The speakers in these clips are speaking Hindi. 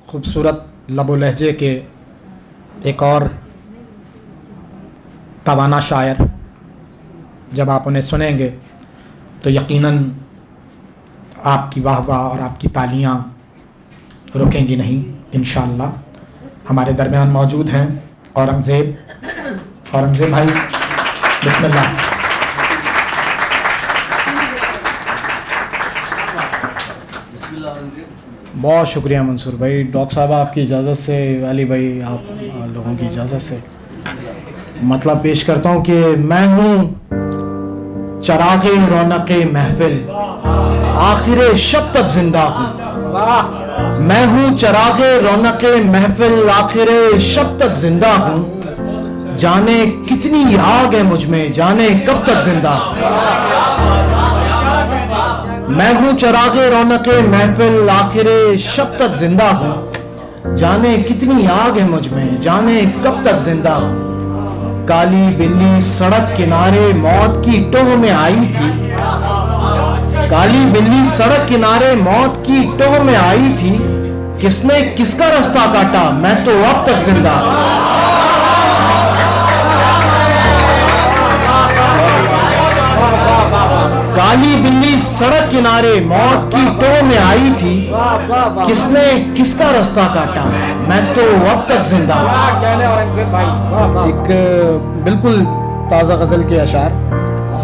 खूबसूरत लबो लहजे के एक और तवाना शायर, जब आप उन्हें सुनेंगे तो यकीनन आपकी वाह वाह और आपकी तालियां रुकेंगी नहीं इंशाअल्लाह। हमारे दरमियान मौजूद हैं औरंगज़ेब भाई, बिस्मिल्लाह। बहुत शुक्रिया मंसूर भाई। डॉक्टर साहब आपकी इजाज़त से, अली भाई आप लोगों की इजाज़त से मतलब पेश करता हूँ कि मैं हूँ चराग़े रौनक़े महफिल, आखिरे शब तक जिंदा हूँ। मैं हूँ चराग़े रौनक़े महफिल, आखिरे शब तक जिंदा हूँ। जाने कितनी आग है मुझ में, जाने कब तक जिंदा हूँ। मैं हूँ चराग़े रौनक़े महफिल, आखिरे शब तक जिंदा हूँ। जाने कितनी आग है मुझ में, जाने कब तक जिंदा हूँ। काली बिल्ली सड़क किनारे मौत की टोह में आई थी, काली बिल्ली सड़क किनारे मौत की टोह में आई थी। किसने किसका रास्ता काटा, मैं तो अब तक जिंदा हूँ। काली बिल्ली सड़क किनारे मौत की टोह में आई थी। किसने किसका रास्ता काटा, मैं तो अब तक जिंदा हूं। एक बिल्कुल ताज़ा गज़ल के अशार,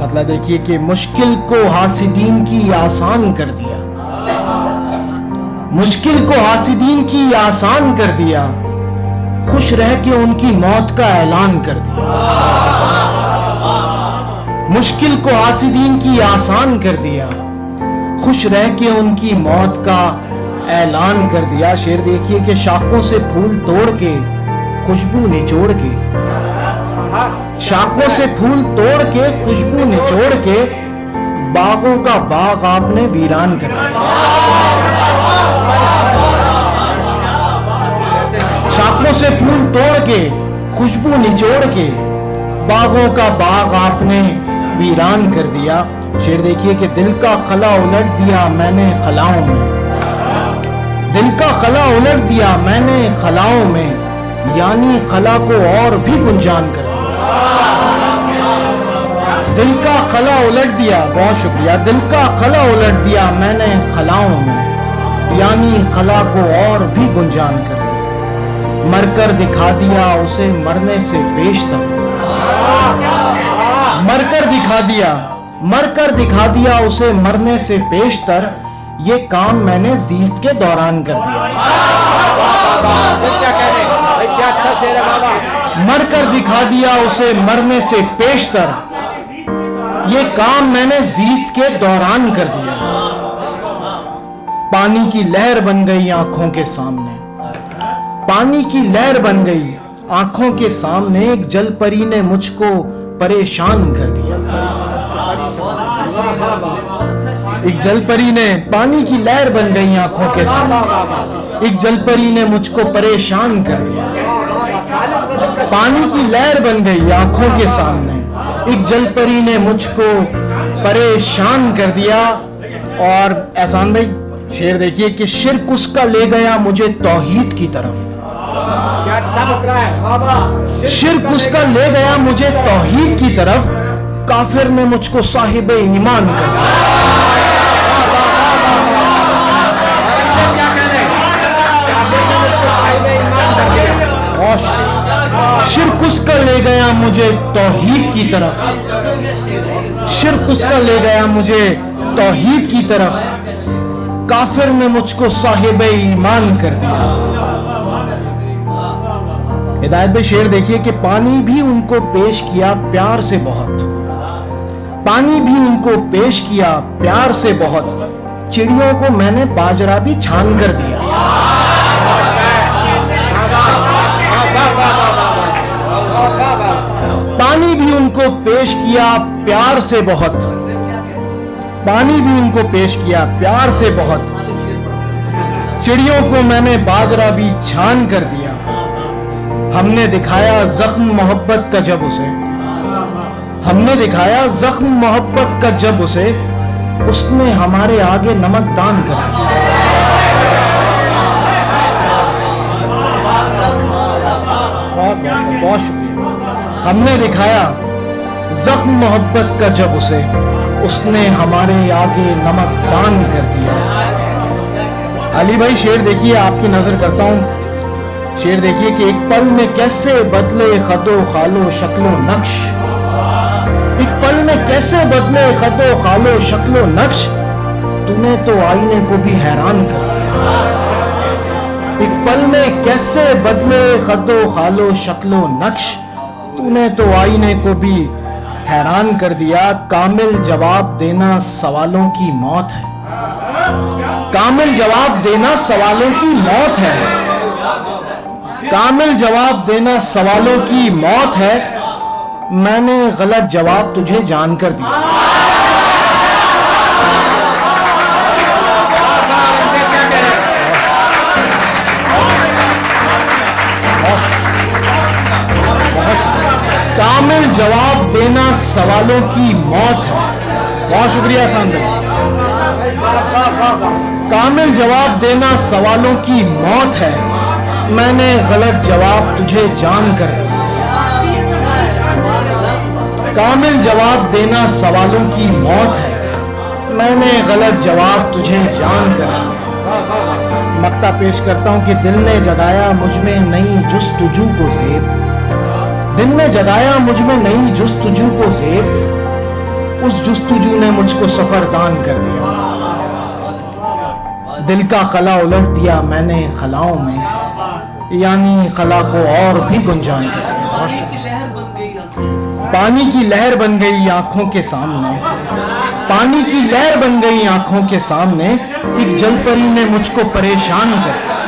मतलब देखिए कि मुश्किल को हासिदीन की आसान कर दिया, मुश्किल को हासिदीन की आसान कर दिया। खुश रह के उनकी मौत का ऐलान कर दिया। मुश्किल को हासिदीन की आसान कर दिया, खुश रह के उनकी मौत का ऐलान कर दिया। शेर देखिए कि शाखों से फूल तोड़ के खुशबू निचोड़ के, शाखों से फूल तोड़ के खुशबू निचोड़ के, बागों का बाग आपने वीरान कर दिया। शाखों से फूल तोड़ के खुशबू निचोड़ के, बागों का बाग आपने वीरान कर दिया। शेर देखिए कि दिल का खला उलट दिया मैंने खलाओं में, दिल का खला उलट दिया मैंने खलाओं में, यानी खला को और भी गुंजान कर दिया। दिल का खला उलट दिया, बहुत शुक्रिया। दिल का खला उलट दिया मैंने खलाओं में, यानी खला को और भी गुंजान कर दिया। मरकर दिखा दिया उसे मरने से बेशतर, मरकर दिखा दिया उसे मरने से पेशतर। ये काम मैंने ज़ीस्त के दौरान कर दिया। क्या अच्छा शेर है बाबा। मरकर दिखा दिया उसे मरने से पेशतर, ये काम मैंने ज़ीस्त के दौरान कर दिया। पानी की लहर बन गई आंखों के सामने, पानी की लहर बन गई आंखों के सामने। एक जलपरी ने मुझको परेशान कर दिया। एक जलपरी ने, पानी की लहर बन गई आंखों के सामने, एक जलपरी ने मुझको परेशान कर दिया। पानी की लहर बन गई आंखों के सामने, एक जलपरी ने मुझको परेशान कर दिया। और एहसान भाई शेर देखिए कि शिर्क उसका ले गया मुझे तौहीद की तरफ, क्या अच्छा मसला है। शिर्क उसका ले गया मुझे तौहीद की तरफ, काफिर ने मुझको साहिब ईमान कर दिया। शिर्क उसका ले गया मुझे तौहीद की तरफ, शिर्क उसका ले गया मुझे तौहीद की तरफ, काफिर ने मुझको साहिब ईमान कर दिया। हिदायत भाई शेर देखिए कि पानी भी उनको पेश किया प्यार से बहुत, पानी भी उनको पेश किया प्यार से बहुत, चिड़ियों को मैंने बाजरा भी छान कर दिया। पानी भी उनको पेश किया प्यार से बहुत, पानी भी उनको पेश किया प्यार से बहुत, चिड़ियों को मैंने बाजरा भी छान कर दिया। हमने दिखाया जख्म मोहब्बत का जब उसे, हमने दिखाया जख्म मोहब्बत का जब उसे, उसने हमारे आगे नमक दान कर दिया। हमने दिखाया जख्म मोहब्बत का जब उसे, उसने हमारे आगे नमक दान कर दिया। अली भाई शेर देखिए, आपकी नजर करता हूं। शेर देखिए कि एक पल में कैसे बदले खदो खालो शक्लो नक्श, एक पल में कैसे बदले खदो खालो शक्लो नक्श, तूने तो आईने को भी हैरान कर दिया। एक पल में कैसे बदले खदो खालो शक्लो नक्श, तूने तो आईने को भी हैरान कर दिया। कामिल जवाब देना सवालों की मौत है, कामिल जवाब देना सवालों की मौत है, कामिल जवाब देना सवालों की मौत है। मैंने गलत जवाब तुझे जानकर दिया। कामिल जवाब देना सवालों की मौत है। बहुत शुक्रिया सांद। कामिल जवाब देना सवालों की मौत है, मैंने गलत जवाब तुझे जान कर दिया। कामिल जवाब देना सवालों की मौत है, मैंने गलत जवाब तुझे जान कर दिया। मक्ता पेश करता हूं कि दिल ने जगाया मुझ में नई जुस्तजू को ज़ेब, दिल ने जगाया मुझ में नई जुस्तजू को ज़ेब, उस जुस्तजू ने मुझको सफर दान कर दिया। दिल का खला उलट दिया मैंने खलाओं में, यानी खला को और भी गुंजान कर दिया। पानी की लहर बन गई आंखों के सामने, पानी की लहर बन गई आंखों के सामने, एक जलपरी ने मुझको परेशान कर दिया।